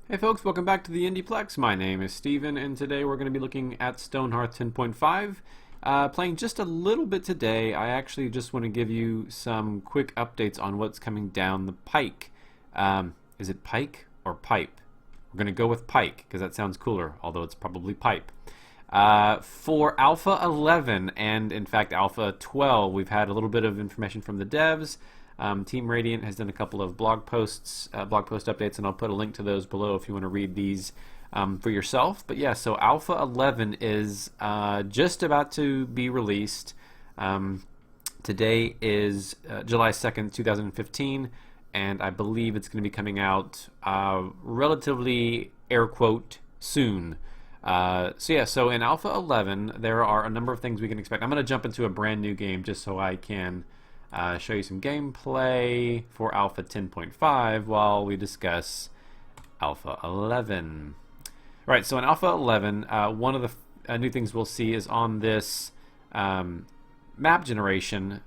Hey folks, welcome back to the Indieplex. My name is Steven, and today we're going to be looking at Stonehearth 10.5. Playing just a little bit today. I actually just want to give you some quick updates on what's coming down the pike. Is it pike or pipe? We're going to go with pike because that sounds cooler, although it's probably pipe. For Alpha 11 and in fact Alpha 12, we've had a little bit of information from the devs. Team Radiant has done a couple of blog post updates, and I'll put a link to those below if you want to read these for yourself. But yeah, so Alpha 11 is just about to be released. Today is July 2nd, 2015, and I believe it's going to be coming out relatively, air quote, soon. So in Alpha 11, there are a number of things we can expect. I'm going to jump into a brand new game just so I can show you some gameplay for Alpha 10.5 while we discuss Alpha 11. Right, so in Alpha 11, one of the new things we'll see is on this map generation,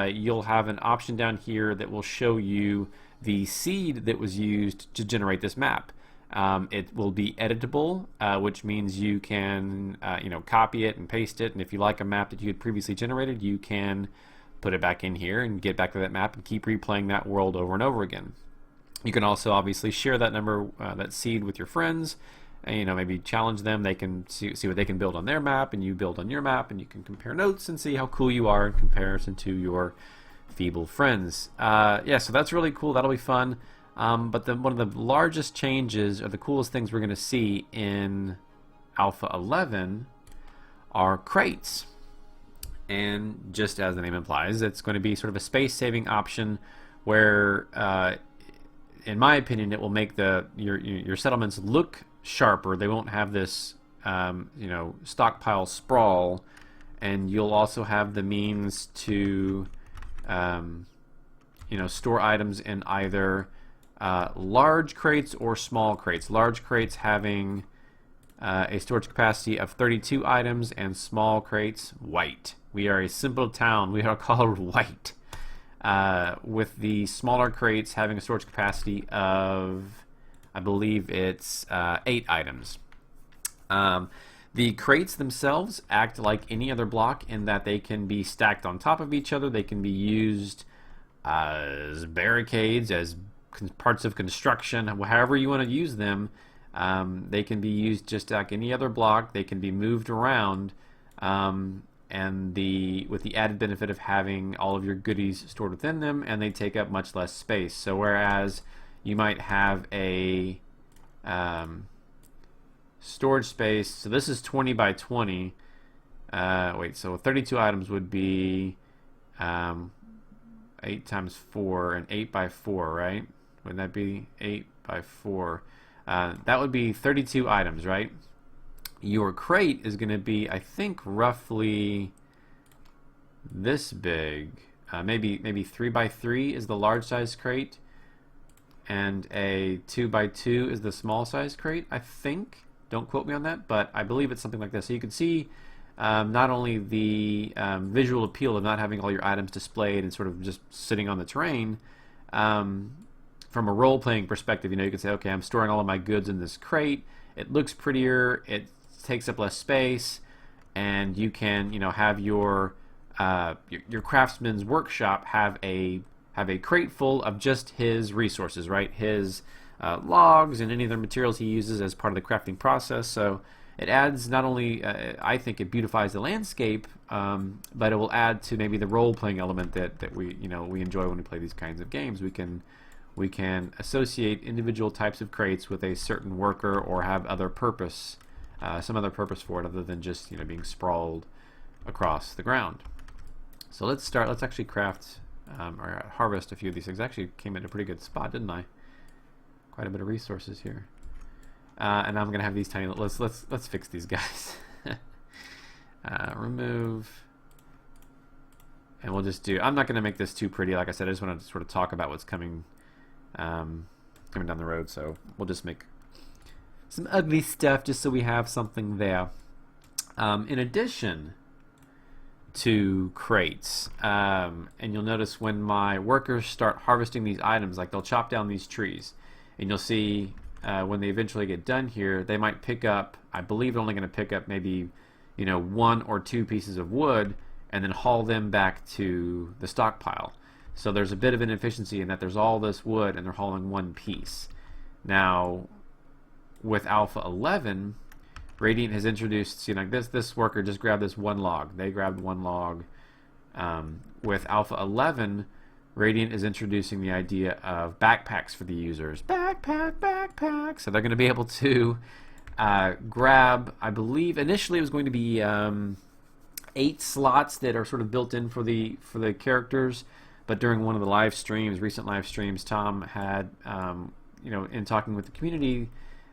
you'll have an option down here that will show you the seed that was used to generate this map. It will be editable, which means you can copy it and paste it, and if you like a map that you had previously generated, you can put it back in here and get back to that map and keep replaying that world over and over again. You can also obviously share that that seed with your friends, and maybe challenge them. They can see what they can build on their map, and you build on your map, and you can compare notes and see how cool you are in comparison to your feeble friends. Yeah, so that's really cool. That'll be fun. But one of the largest changes, or the coolest things we're going to see in Alpha 11, are crates. And just as the name implies, it's going to be sort of a space-saving option where, in my opinion, it will make your settlements look sharper. They won't have this, stockpile sprawl, and you'll also have the means to, store items in either large crates or small crates. Large crates having a storage capacity of 32 items, and small crates white. We are a simple town. We are called white. With the smaller crates having a storage capacity of, I believe it's 8 items. The crates themselves act like any other block in that they can be stacked on top of each other. They can be used as barricades, as parts of construction, however you want to use them. They can be used just like any other block. They can be moved around, and with the added benefit of having all of your goodies stored within them, and they take up much less space. So whereas you might have a storage space, so this is 20 by 20. So 32 items would be 8 times 4, and 8 by 4, right? Wouldn't that be 8 by 4? That would be 32 items, right? Your crate is going to be, I think, roughly this big. Maybe 3 by 3 is the large size crate, and a 2 by 2 is the small size crate, I think. Don't quote me on that, but I believe it's something like this. So you can see not only the visual appeal of not having all your items displayed and sort of just sitting on the terrain. From a role-playing perspective, you can say, okay, I'm storing all of my goods in this crate. It looks prettier. It takes up less space, and you can, have your craftsman's workshop have a crate full of just his resources, right? His logs and any other materials he uses as part of the crafting process. So it adds not only, I think, it beautifies the landscape, but it will add to maybe the role-playing element that we enjoy when we play these kinds of games. We can associate individual types of crates with a certain worker, or have other purpose, some other purpose for it other than just being sprawled across the ground. So let's start. Let's actually craft or harvest a few of these things. I actually came in a pretty good spot, didn't I? Quite a bit of resources here. And I'm gonna have these tiny. Let's fix these guys. Remove. And we'll just do. I'm not gonna make this too pretty. Like I said, I just want to sort of talk about what's coming down the road, so we'll just make some ugly stuff just so we have something there. In addition to crates, and you'll notice when my workers start harvesting these items, like they'll chop down these trees, and you'll see when they eventually get done here, they might pick up, I believe they're only going to pick up maybe, one or two pieces of wood and then haul them back to the stockpile. So there's a bit of inefficiency in that there's all this wood and they're hauling one piece. Now, with Alpha 11, Radiant has introduced, see, like this worker just grabbed this one log. They grabbed one log. With Alpha 11, Radiant is introducing the idea of backpacks for the users. Backpack. So they're going to be able to grab, I believe, initially it was going to be 8 slots that are sort of built in for the characters. But during one of the recent live streams, Tom had, in talking with the community,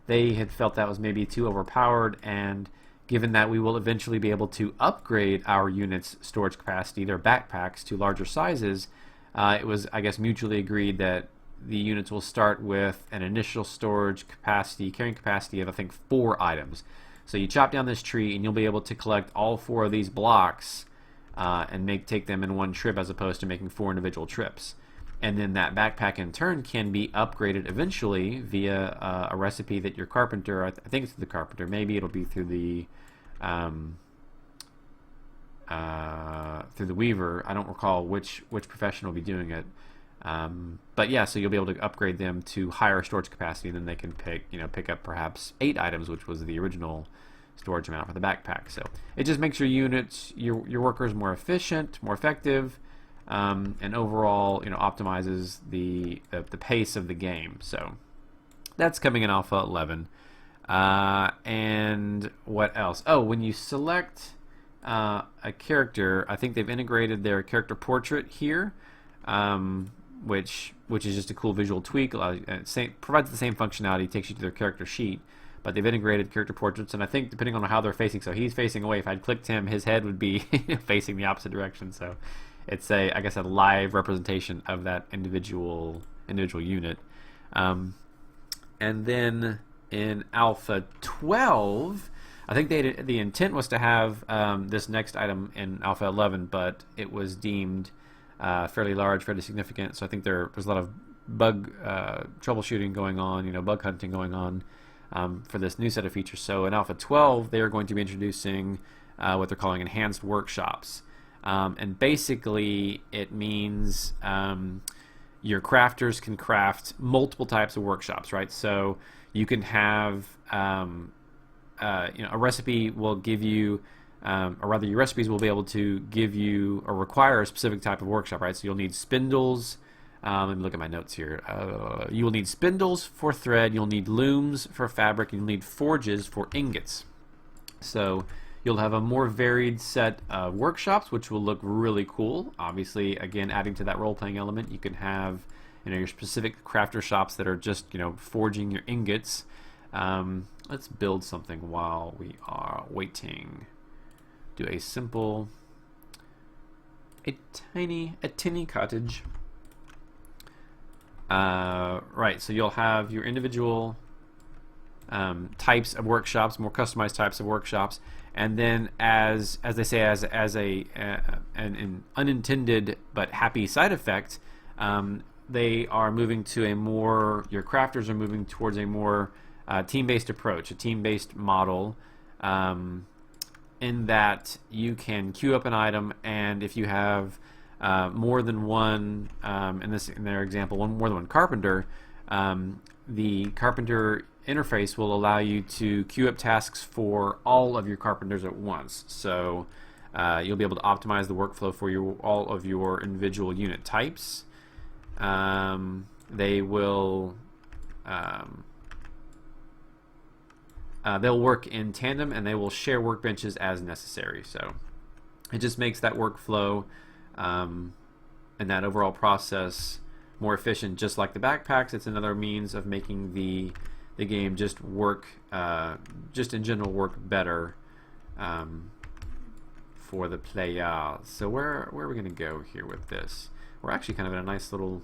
they had felt that was maybe too overpowered, and given that we will eventually be able to upgrade our units' storage capacity, their backpacks, to larger sizes, it was, I guess, mutually agreed that the units will start with an initial storage capacity, carrying capacity of, I think, 4 items. So you chop down this tree and you'll be able to collect all 4 of these blocks and take them in one trip as opposed to making 4 individual trips. And then that backpack in turn can be upgraded eventually via a recipe that your carpenter, I think it's through the carpenter, maybe it'll be through the weaver. I don't recall which profession will be doing it. But yeah, so you'll be able to upgrade them to higher storage capacity, and then they can pick up perhaps 8 items, which was the original storage amount for the backpack. So it just makes your units, your workers more efficient, more effective, and overall, optimizes the pace of the game. So that's coming in Alpha 11. And what else? Oh, when you select a character, I think they've integrated their character portrait here, which is just a cool visual tweak. Provides the same functionality, takes you to their character sheet, but they've integrated character portraits, and I think depending on how they're facing, so he's facing away. If I'd clicked him, his head would be facing the opposite direction. So it's I guess a live representation of that individual unit. And then in Alpha 12, I think the intent was to have this next item in Alpha 11, but it was deemed fairly large, fairly significant. So I think there's a lot of bug troubleshooting going on, bug hunting going on for this new set of features. So in Alpha 12, they are going to be introducing what they're calling enhanced workshops. And basically, it means your crafters can craft multiple types of workshops, right? So you can have, a recipe will give you, or rather your recipes will be able to give you or require a specific type of workshop, right? So you'll need spindles. Let me look at my notes here. You will need spindles for thread, you'll need looms for fabric, and you'll need forges for ingots. So you'll have a more varied set of workshops, which will look really cool. Obviously, again, adding to that role-playing element, you can have your specific crafter shops that are just forging your ingots. Let's build something while we are waiting. Do a simple, a tiny cottage. Right, so you'll have your individual types of workshops, more customized types of workshops, and then as they say, as an unintended but happy side effect, they are moving to your crafters are moving towards a more team-based approach, a team-based model, in that you can queue up an item, and if you have more than one, in their example, more than one carpenter, the carpenter interface will allow you to queue up tasks for all of your carpenters at once. So you'll be able to optimize the workflow for all of your individual unit types. They will they'll work in tandem, and they will share workbenches as necessary. So it just makes that workflow and that overall process more efficient. Just like the backpacks, it's another means of making the game just work, just in general work better for the player. So where are we going to go here with this? We're actually kind of in a nice little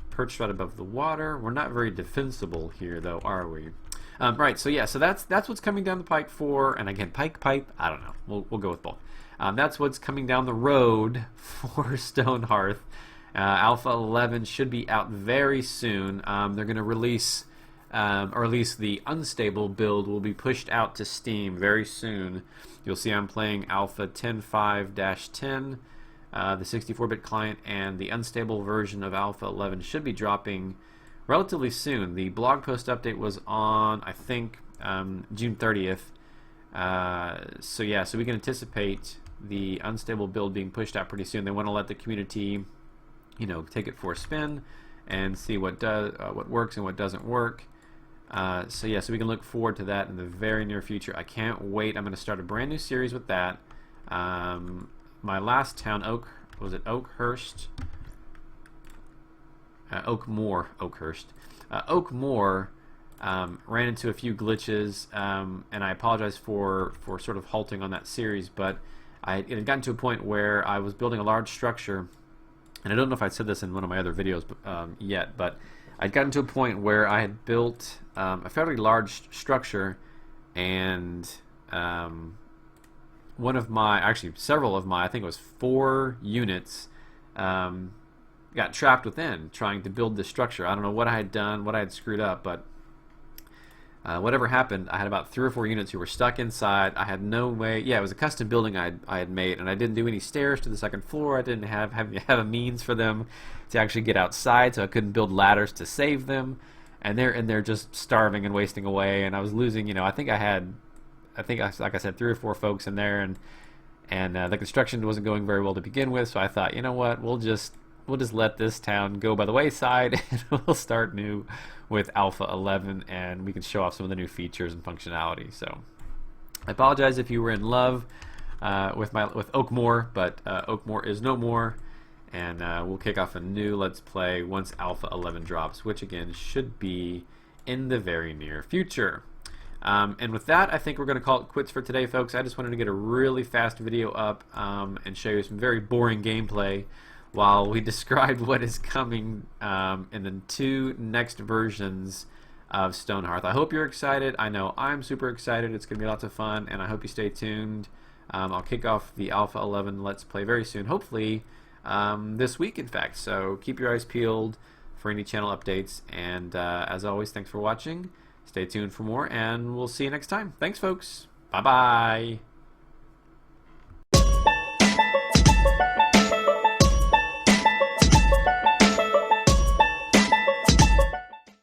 perch right above the water. We're not very defensible here, though, are we? Right. So yeah. So that's what's coming down the pike for, and again, pipe. I don't know. We'll go with both. That's what's coming down the road for Stonehearth. Alpha 11 should be out very soon. They're going to release or at least the unstable build, will be pushed out to Steam very soon. You'll see I'm playing Alpha 10.5-10, the 64-bit client, and the unstable version of Alpha 11 should be dropping relatively soon. The blog post update was on, I think, June 30th. So yeah, so we can anticipate the unstable build being pushed out pretty soon. They want to let the community, take it for a spin and see what works and what doesn't work. So yeah, so we can look forward to that in the very near future. I can't wait. I'm going to start a brand new series with that. My last town, Oakhurst? Oakmoor ran into a few glitches, and I apologize for sort of halting on that series, but it had gotten to a point where I was building a large structure, and I don't know if I said this in one of my other videos yet, but I'd gotten to a point where I had built a fairly large structure, and several of my, I think it was 4 units, got trapped within trying to build this structure. I don't know what I had done, what I had screwed up, but whatever happened, I had about 3 or 4 units who were stuck inside. I had no way. Yeah, it was a custom building I had made, and I didn't do any stairs to the second floor. I didn't have a means for them to actually get outside, so I couldn't build ladders to save them. And they're in there just starving and wasting away. And I was losing. I think like I said, 3 or 4 folks in there, and the construction wasn't going very well to begin with. So I thought, you know what, we'll just let this town go by the wayside, and we'll start new with Alpha 11, and we can show off some of the new features and functionality. So I apologize if you were in love with Oakmoor, but Oakmoor is no more, and we'll kick off a new Let's Play once Alpha 11 drops, which again should be in the very near future. And with that, I think we're going to call it quits for today, folks. I just wanted to get a really fast video up and show you some very boring gameplay while we described what is coming in the 2 next versions of Stonehearth. I hope you're excited. I know I'm super excited. It's going to be lots of fun, and I hope you stay tuned. I'll kick off the Alpha 11 Let's Play very soon, hopefully this week, in fact. So keep your eyes peeled for any channel updates, and as always, thanks for watching. Stay tuned for more, and we'll see you next time. Thanks, folks. Bye-bye.